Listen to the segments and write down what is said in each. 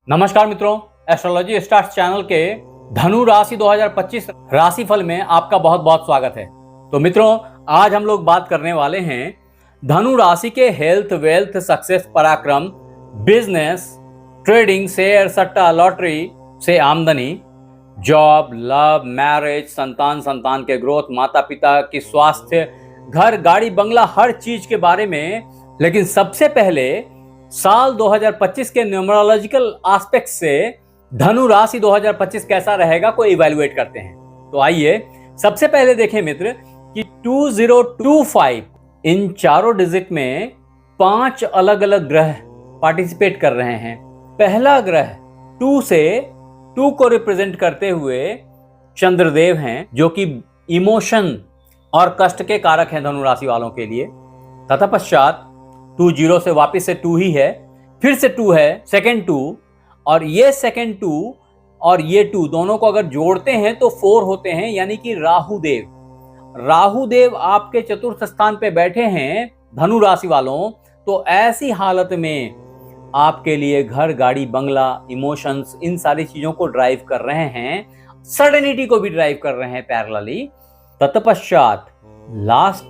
नमस्कार मित्रों, astrology stars channel के धनु राशि 2025 राशिफल में आपका बहुत बहुत स्वागत है। तो मित्रों, आज हम लोग बात करने वाले हैं धनु राशि के हेल्थ, वेल्थ, सक्सेस, पराक्रम, बिजनेस, ट्रेडिंग, शेयर, सट्टा, लॉटरी से आमदनी, जॉब, लव, मैरिज, संतान के ग्रोथ, माता पिता की स्वास्थ्य, घर, गाड़ी, बंगला, हर चीज के बारे में। लेकिन सबसे पहले साल 2025 के न्यूमरोलॉजिकल एस्पेक्ट से धनु राशि 2025 कैसा रहेगा को इवैल्यूएट करते हैं। तो आइए सबसे पहले देखें मित्र कि 2025 इन चारों डिजिट में 5 अलग अलग ग्रह पार्टिसिपेट कर रहे हैं। पहला ग्रह 2 से 2 को रिप्रेजेंट करते हुए चंद्रदेव हैं, जो कि इमोशन और कष्ट के कारक हैं धनु राशि वालों के लिए। तत्पश्चात 2 0 से वापिस से 2 ही है, फिर से 2 है, सेकेंड 2, और ये सेकेंड 2 और ये 2 दोनों को अगर जोड़ते हैं तो 4 होते हैं, यानी कि राहुदेव आपके चतुर्थ स्थान पे बैठे हैं धनु राशि वालों। तो ऐसी हालत में आपके लिए घर, गाड़ी, बंगला, इमोशंस, इन सारी चीजों को ड्राइव कर रहे हैं, सर्टेनिटी को भी ड्राइव कर रहे हैं पैरेलली। तत्पश्चात लास्ट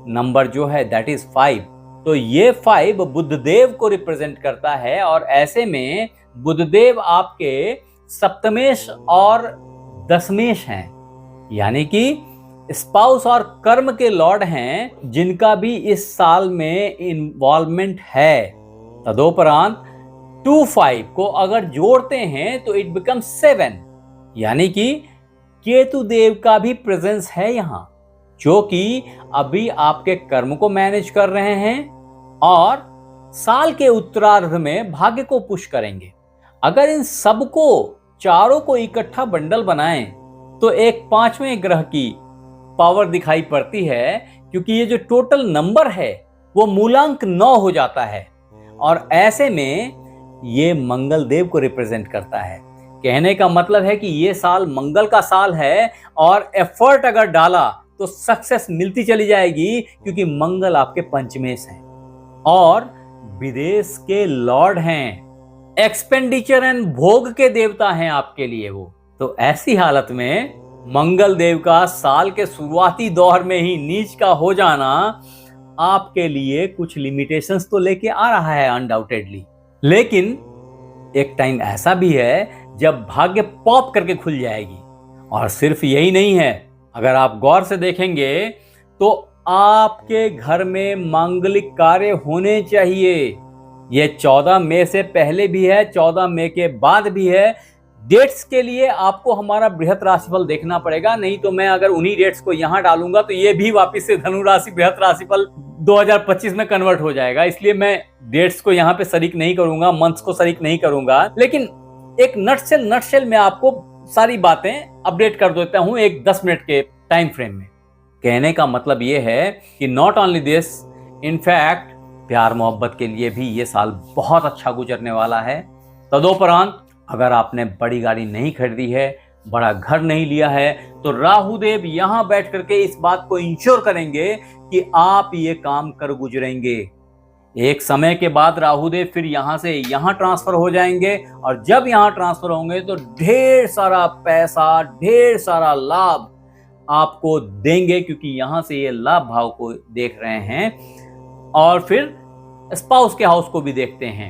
नंबर जो है दैट इज 5। तो ये 5 बुधदेव को रिप्रेजेंट करता है, और ऐसे में बुधदेव आपके सप्तमेश और दशमेश हैं, यानी कि स्पाउस और कर्म के लॉर्ड हैं, जिनका भी इस साल में इन्वॉल्वमेंट है। तदोपरांत 2 5 को अगर जोड़ते हैं तो इट बिकम 7, यानी कि केतु देव का भी प्रेजेंस है यहाँ, जो कि अभी आपके कर्म को मैनेज कर रहे हैं और साल के उत्तरार्ध में भाग्य को पुश करेंगे। अगर इन सबको चारों को इकट्ठा बंडल बनाएं तो एक 5वें ग्रह की पावर दिखाई पड़ती है, क्योंकि ये जो टोटल नंबर है वो मूलांक 9 हो जाता है, और ऐसे में ये मंगल देव को रिप्रेजेंट करता है। कहने का मतलब है कि ये साल मंगल का साल है, और एफर्ट अगर डाला तो सक्सेस मिलती चली जाएगी, क्योंकि मंगल आपके पंचमेश हैं और विदेश के लॉर्ड हैं, एक्सपेंडिचर एंड भोग के देवता हैं आपके लिए वो। तो ऐसी हालत में मंगल देव का साल के शुरुआती दौर में ही नीच का हो जाना आपके लिए कुछ लिमिटेशंस तो लेके आ रहा है अनडाउटेडली। लेकिन एक टाइम ऐसा भी है जब भाग्य पॉप करके खुल जाएगी। और सिर्फ यही नहीं है, अगर आप गौर से देखेंगे तो आपके घर में मांगलिक कार्य होने चाहिए। ये 14 मई से पहले भी है, 14 मई के बाद भी है। डेट्स के लिए आपको हमारा बृहत राशिफल देखना पड़ेगा, नहीं तो मैं अगर उन्हीं डेट्स को यहां डालूंगा तो ये भी वापस से धनु राशि बृहत राशिफल 2025 में कन्वर्ट हो जाएगा। इसलिए मैं डेट्स को यहाँ पे शरीक नहीं करूंगा, मंथ्स को शरीक नहीं करूंगा, लेकिन एक नटशेल में आपको सारी बातें अपडेट कर देता हूं एक 10 मिनट के टाइम फ्रेम में। कहने का मतलब ये है कि नॉट ओनली दिस, इनफैक्ट प्यार मोहब्बत के लिए भी ये साल बहुत अच्छा गुजरने वाला है। तदोपरांत अगर आपने बड़ी गाड़ी नहीं खरीदी है, बड़ा घर नहीं लिया है, तो राहुदेव यहां बैठ करके इस बात को इंश्योर करेंगे कि आप ये काम कर गुजरेंगे। एक समय के बाद राहुदेव फिर यहां से यहां ट्रांसफर हो जाएंगे, और जब यहां ट्रांसफर होंगे तो ढेर सारा पैसा, ढेर सारा लाभ आपको देंगे, क्योंकि यहां से ये लाभ भाव को देख रहे हैं और फिर स्पाउस के हाउस को भी देखते हैं।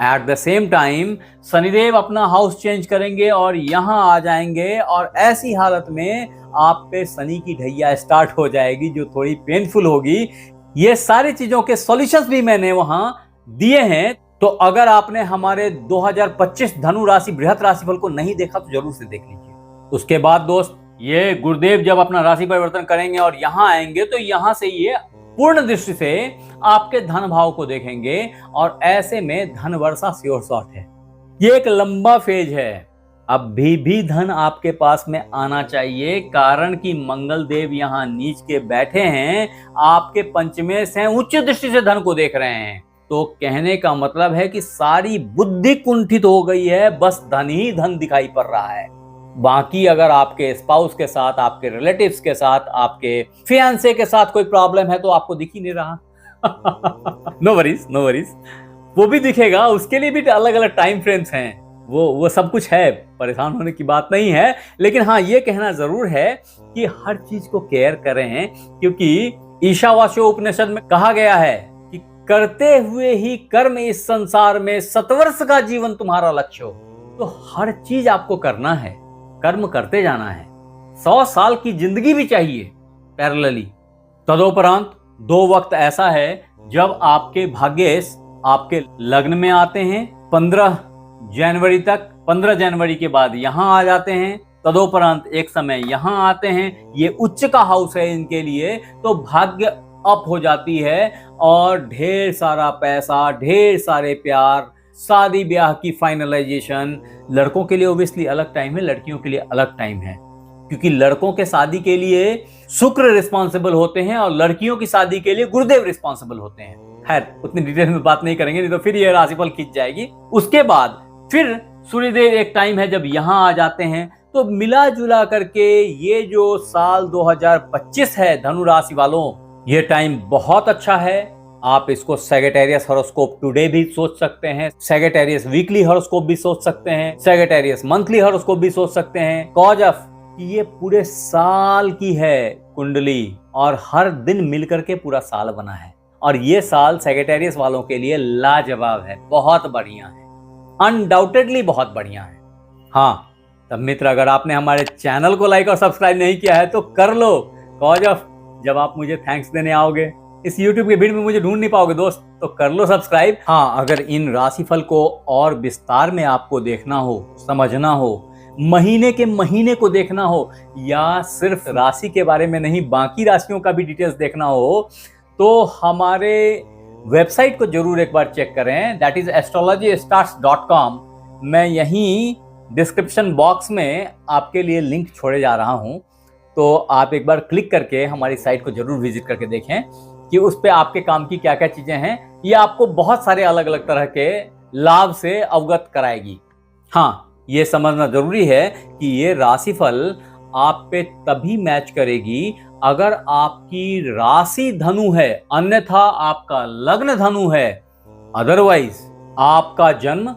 At the same time Shanidev अपना हाउस चेंज करेंगे और यहां आ जाएंगे, और ऐसी हालत में आप पे शनि की ढैया स्टार्ट हो जाएगी, जो थोड़ी पेनफुल होगी। ये सारी चीजों के सॉल्यूशंस भी मैंने वहां दिए हैं। तो अगर आपने हमारे 2025 धनु राशि बृहत राशिफल को नहीं देखा तो जरूर से देख लीजिए। उसके बाद दोस्त, ये गुरुदेव जब अपना राशि परिवर्तन करेंगे और यहां आएंगे तो यहां से ये पूर्ण दृष्टि से आपके धन भाव को देखेंगे, और ऐसे में धन वर्षा श्योर शॉट है। ये एक लंबा फेज है, अभी भी धन आपके पास में आना चाहिए, कारण कि मंगल देव यहाँ नीच के बैठे हैं, आपके पंचमेश हैं, उच्च दृष्टि से धन को देख रहे हैं। तो कहने का मतलब है कि सारी बुद्धि कुंठित हो गई है, बस धन ही धन दिखाई पड़ रहा है। बाकी अगर आपके स्पाउस के साथ, आपके रिलेटिव्स के साथ, आपके फियांसे के साथ कोई प्रॉब्लम है तो आपको दिख ही नहीं रहा। No worries. वो भी दिखेगा, उसके लिए भी अलग अलग टाइम फ्रेम्स हैं, वो सब कुछ है, परेशान होने की बात नहीं है। लेकिन हाँ, ये कहना जरूर है कि हर चीज को केयर करें, क्योंकि ईशावास्यो उपनिषद में कहा गया है कि करते हुए ही कर्म इस संसार में 7 वर्ष का जीवन तुम्हारा लक्ष्य हो। तो हर चीज आपको करना है, कर्म करते जाना है। 100 साल की जिंदगी भी चाहिए पैरेलली। तदोपरांत 2 वक्त ऐसा है जब आपके भाग्येश आपके लग्न में आते हैं 15 जनवरी तक। 15 जनवरी के बाद यहां आ जाते हैं, तदोपरांत एक समय यहां आते हैं। ये उच्च का हाउस है इनके लिए, तो भाग्य अप हो जाती है और ढेर सारा पैसा, ढेर सारे प्यार, शादी ब्याह की फाइनलाइजेशन। लड़कों के लिए ओब्वियसली अलग टाइम है, लड़कियों के लिए अलग टाइम है, क्योंकि लड़कों के शादी के लिए शुक्र रिस्पॉन्सिबल होते हैं और लड़कियों की शादी के लिए गुरुदेव रिस्पॉन्सिबल होते हैं। खैर, उतनी डिटेल में बात नहीं करेंगे, नहीं तो फिर ये राशिफल खींच जाएगी। उसके बाद फिर सूर्यदेव एक टाइम है जब यहां आ जाते हैं। तो मिला जुला करके ये जो साल 2025 है धनु राशि वालों, ये टाइम बहुत अच्छा है। आप इसको सैजिटेरियस हॉरोस्कोप टुडे भी सोच सकते हैं, सैजिटेरियस वीकली हॉरोस्कोप भी सोच सकते हैं, सैजिटेरियस मंथली हॉरोस्कोप भी सोच सकते हैं। कॉज ऑफ कि ये पूरे साल की है कुंडली और हर दिन मिलकर के पूरा साल बना है। और ये साल सैजिटेरियस वालों के लिए लाजवाब है, बहुत बढ़िया है, अनडाउटेडली बहुत बढ़िया है। हाँ, तब मित्र, अगर आपने हमारे चैनल को लाइक और सब्सक्राइब नहीं किया है तो कर लो। कॉज ऑफ जब आप मुझे थैंक्स देने आओगे, इस YouTube के भीड़ में मुझे ढूंढ नहीं पाओगे दोस्त, तो कर लो सब्सक्राइब। हाँ, अगर इन राशिफल को और विस्तार में आपको देखना हो, समझना हो, महीने के महीने को देखना हो, या सिर्फ राशि के बारे में नहीं बाकी राशियों का भी डिटेल्स देखना हो, तो हमारे वेबसाइट को जरूर एक बार चेक करें, दैट इज astrologystars.com। मैं यहीं डिस्क्रिप्शन बॉक्स में आपके लिए लिंक छोड़े जा रहा हूं, तो आप एक बार क्लिक करके हमारी साइट को जरूर विजिट करके देखें कि उस पे आपके काम की क्या क्या चीजें हैं। ये आपको बहुत सारे अलग अलग तरह के लाभ से अवगत कराएगी। हाँ, ये समझना जरूरी है कि ये राशिफल आप पे तभी मैच करेगी अगर आपकी राशि धनु है, अन्यथा आपका लग्न धनु है। अदरवाइज आपका जन्म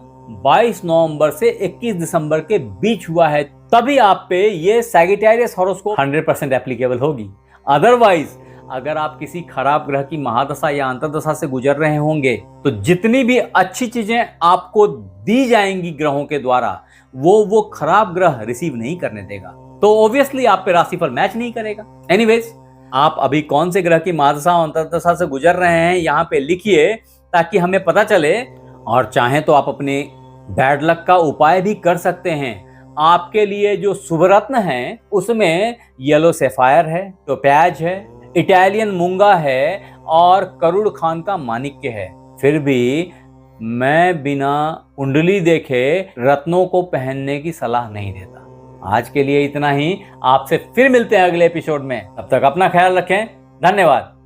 22 नवंबर से 21 दिसंबर के बीच हुआ है, तभी आप पे ये सैजिटेरियस हॉरोस्कोप 100% एप्लीकेबल होगी। अदरवाइज अगर आप किसी खराब ग्रह की महादशा या अंतर्दशा से गुजर रहे होंगे, तो जितनी भी अच्छी चीजें आपको दी जाएंगी ग्रहों के द्वारा, वो खराब ग्रह रिसीव नहीं करने देगा, तो ऑब्वियसली आप पे राशिफल मैच नहीं करेगा। एनीवेज, आप अभी कौन से ग्रह की महादशा और अंतर्दशा से गुजर रहे हैं यहाँ पे लिखिए, ताकि हमें पता चले। और चाहें तो आप अपने बैड लक का उपाय भी कर सकते हैं। आपके लिए जो शुभ रत्न है उसमें येलो सैफायर है, टोपैज है, इटालियन मूंगा है और करुड़ खान का माणिक्य है। फिर भी मैं बिना कुंडली देखे रत्नों को पहनने की सलाह नहीं देता। आज के लिए इतना ही, आपसे फिर मिलते हैं अगले एपिसोड में। तब तक अपना ख्याल रखें। धन्यवाद।